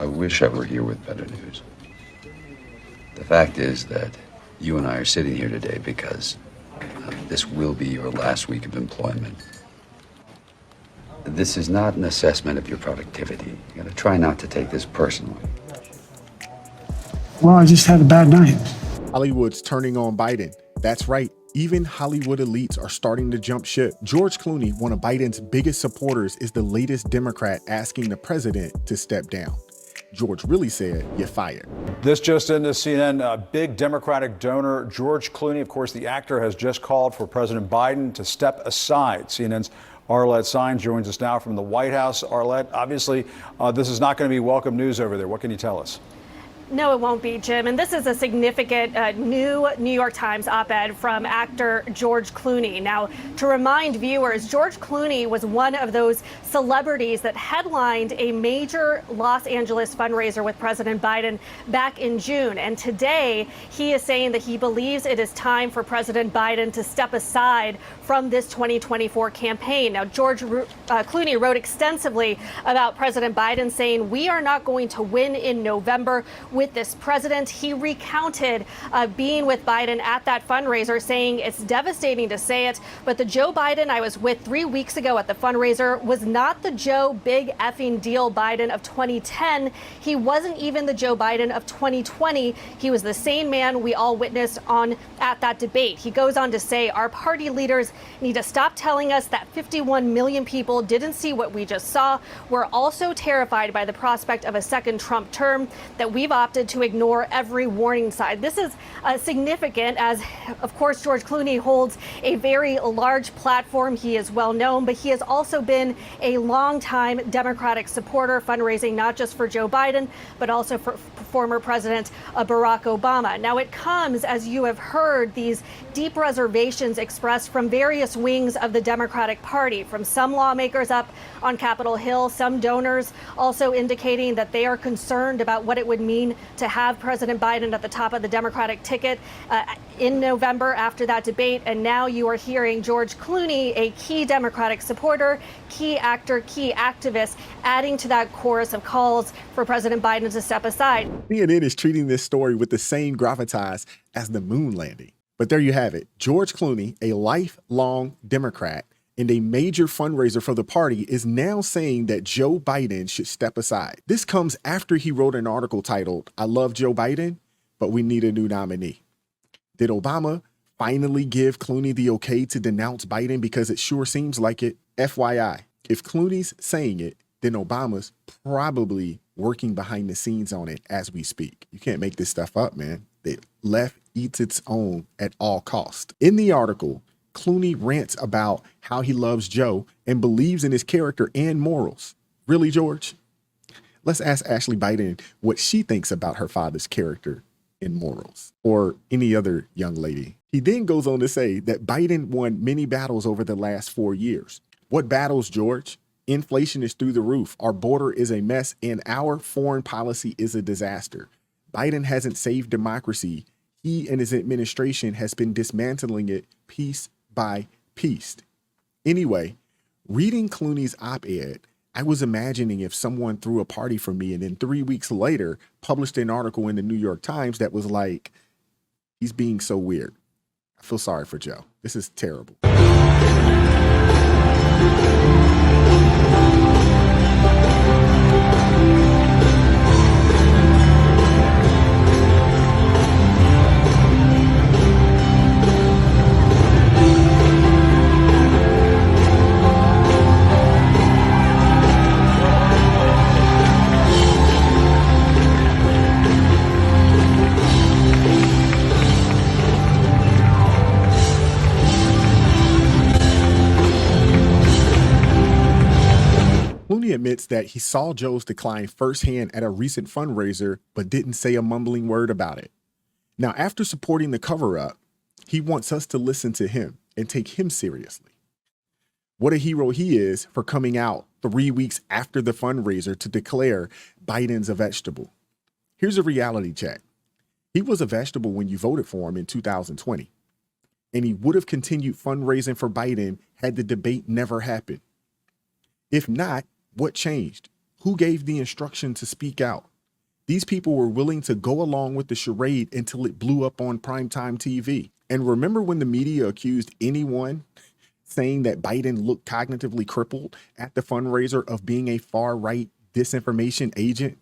I wish I were here with better news. The fact is that you and I are sitting here today because this will be your last week of employment. This is not an assessment of your productivity. You gotta try not to take this personally. Well, I just had a bad night. Hollywood's turning on Biden. That's right. Even Hollywood elites are starting to jump ship. George Clooney, one of Biden's biggest supporters, is the latest Democrat asking the president to step down. George really said, "You're fired." This just into CNN, a big Democratic donor, George Clooney, of course, the actor, has just called for President Biden to step aside. CNN's Arlette Saenz joins us now from the White House. Arlette, obviously, this is not going to be welcome news over there. What can you tell us? No, it won't be, Jim. And this is a significant new New York Times op-ed from actor George Clooney. Now, to remind viewers, George Clooney was one of those celebrities that headlined a major Los Angeles fundraiser with President Biden back in June. And today, he is saying that he believes it is time for President Biden to step aside from this 2024 campaign. Now, George Clooney wrote extensively about President Biden, saying, "We are not going to win in November with this president." He recounted being with Biden at that fundraiser, saying, "It's devastating to say it, but the Joe Biden I was with 3 weeks ago at the fundraiser was not the Joe big effing deal Biden of 2010. He wasn't even the Joe Biden of 2020. He was the same man we all witnessed at that debate." He goes on to say, "Our party leaders need to stop telling us that 51 million people didn't see what we just saw. We're also terrified by the prospect of a second Trump term, that we've opted to ignore every warning sign." This is significant as, of course, George Clooney holds a very large platform. He is well known, but he has also been a longtime Democratic supporter, fundraising not just for Joe Biden, but also for former President Barack Obama. Now, it comes, as you have heard, these deep reservations expressed from various wings of the Democratic Party, from some lawmakers up on Capitol Hill, some donors also indicating that they are concerned about what it would mean to have President Biden at the top of the Democratic ticket in November after that debate. And now you are hearing George Clooney, a key Democratic supporter, key actor, key activist, adding to that chorus of calls for President Biden to step aside. CNN is treating this story with the same gravitas as the moon landing. But there you have it. George Clooney, a lifelong Democrat and a major fundraiser for the party, is now saying that Joe Biden should step aside. This comes after he wrote an article titled, "I love Joe Biden, but we need a new nominee." Did Obama finally give Clooney the okay to denounce Biden? Because it sure seems like it. FYI, if Clooney's saying it, then Obama's probably working behind the scenes on it as we speak. You can't make this stuff up, man. The left eats its own at all costs. In the article, Clooney rants about how he loves Joe and believes in his character and morals. Really, George? Let's ask Ashley Biden what she thinks about her father's character and morals, or any other young lady. He then goes on to say that Biden won many battles over the last 4 years. What battles, George? Inflation is through the roof. Our border is a mess, and our foreign policy is a disaster. Biden hasn't saved democracy. He and his administration has been dismantling it piece by piece. Anyway, reading Clooney's op-ed, I was imagining if someone threw a party for me and then 3 weeks later published an article in the New York Times that was like, "He's being so weird." I feel sorry for Joe. This is terrible. Clooney admits that he saw Joe's decline firsthand at a recent fundraiser, but didn't say a mumbling word about it. Now, after supporting the cover-up, he wants us to listen to him and take him seriously. What a hero he is for coming out 3 weeks after the fundraiser to declare Biden's a vegetable. Here's a reality check. He was a vegetable when you voted for him in 2020, and he would have continued fundraising for Biden had the debate never happened. If not, what changed? Who gave the instruction to speak out? These people were willing to go along with the charade until it blew up on primetime TV. And remember when the media accused anyone saying that Biden looked cognitively crippled at the fundraiser of being a far-right disinformation agent?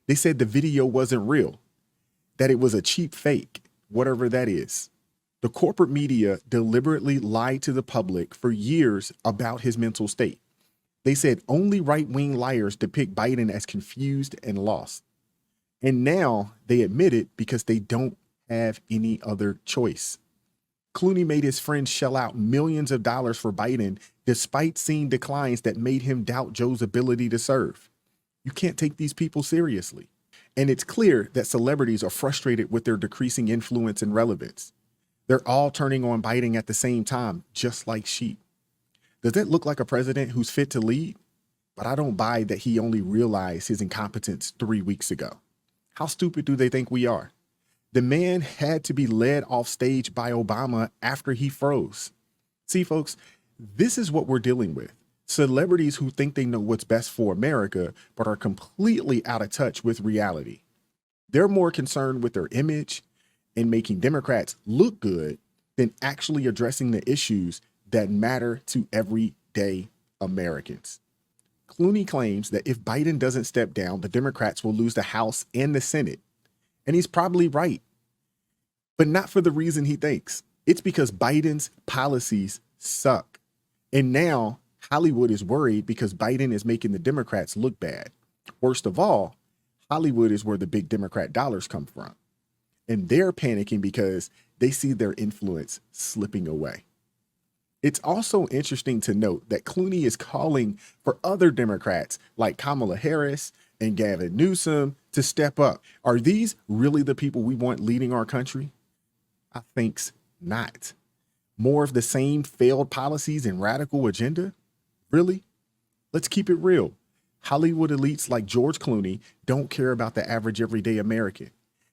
They said the video wasn't real, that it was a cheap fake, whatever that is. The corporate media deliberately lied to the public for years about his mental state. They said only right-wing liars depict Biden as confused and lost. And now they admit it because they don't have any other choice. Clooney made his friends shell out millions of dollars for Biden despite seeing declines that made him doubt Joe's ability to serve. You can't take these people seriously. And it's clear that celebrities are frustrated with their decreasing influence and relevance. They're all turning on Biden at the same time, just like sheep. Does that look like a president who's fit to lead? But I don't buy that he only realized his incompetence 3 weeks ago. How stupid do they think we are? The man had to be led off stage by Obama after he froze. See, folks, this is what we're dealing with. Celebrities who think they know what's best for America, but are completely out of touch with reality. They're more concerned with their image and making Democrats look good than actually addressing the issues that matter to everyday Americans. Clooney claims that if Biden doesn't step down, the Democrats will lose the House and the Senate. And he's probably right, but not for the reason he thinks. It's because Biden's policies suck. And now Hollywood is worried because Biden is making the Democrats look bad. Worst of all, Hollywood is where the big Democrat dollars come from. And they're panicking because they see their influence slipping away. It's also interesting to note that Clooney is calling for other Democrats like Kamala Harris and Gavin Newsom to step up. Are these really the people we want leading our country? I think's not. More of the same failed policies and radical agenda? Really? Let's keep it real. Hollywood elites like George Clooney don't care about the average everyday American.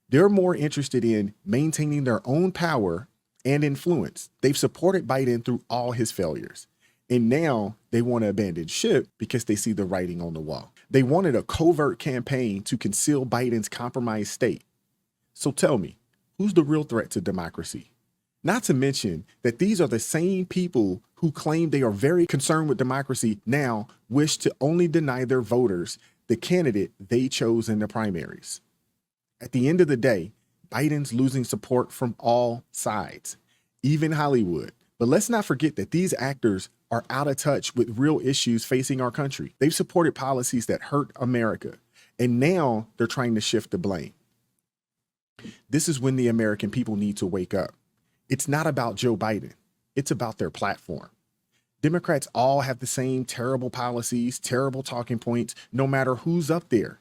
They're more interested in maintaining their own power and influence. They've supported Biden through all his failures. And now they want to abandon ship because they see the writing on the wall. They wanted a covert campaign to conceal Biden's compromised state. So tell me, who's the real threat to democracy? Not to mention that these are the same people who claim they are very concerned with democracy now wish to only deny their voters the candidate they chose in the primaries. At the end of the day, Biden's losing support from all sides, even Hollywood. But let's not forget that these actors are out of touch with real issues facing our country. They've supported policies that hurt America, and now they're trying to shift the blame. This is when the American people need to wake up. It's not about Joe Biden. It's about their platform. Democrats all have the same terrible policies, terrible talking points, no matter who's up there.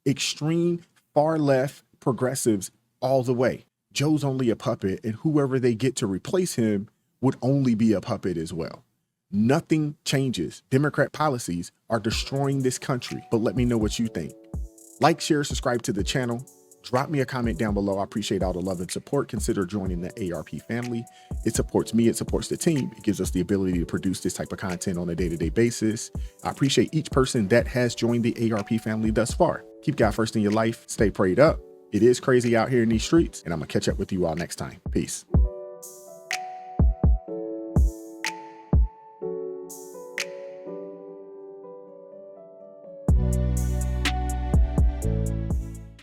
Extreme, far left, progressives all the way. Joe's only a puppet, and whoever they get to replace him would only be a puppet as well. Nothing changes. Democrat policies are destroying this country, but let me know what you think. Like, share, subscribe to the channel. Drop me a comment down below. I appreciate all the love and support. Consider joining the ARP family. It supports me. It supports the team. It gives us the ability to produce this type of content on a day-to-day basis. I appreciate each person that has joined the ARP family thus far. Keep God first in your life. Stay prayed up. It is crazy out here in these streets, and I'm going to catch up with you all next time. Peace.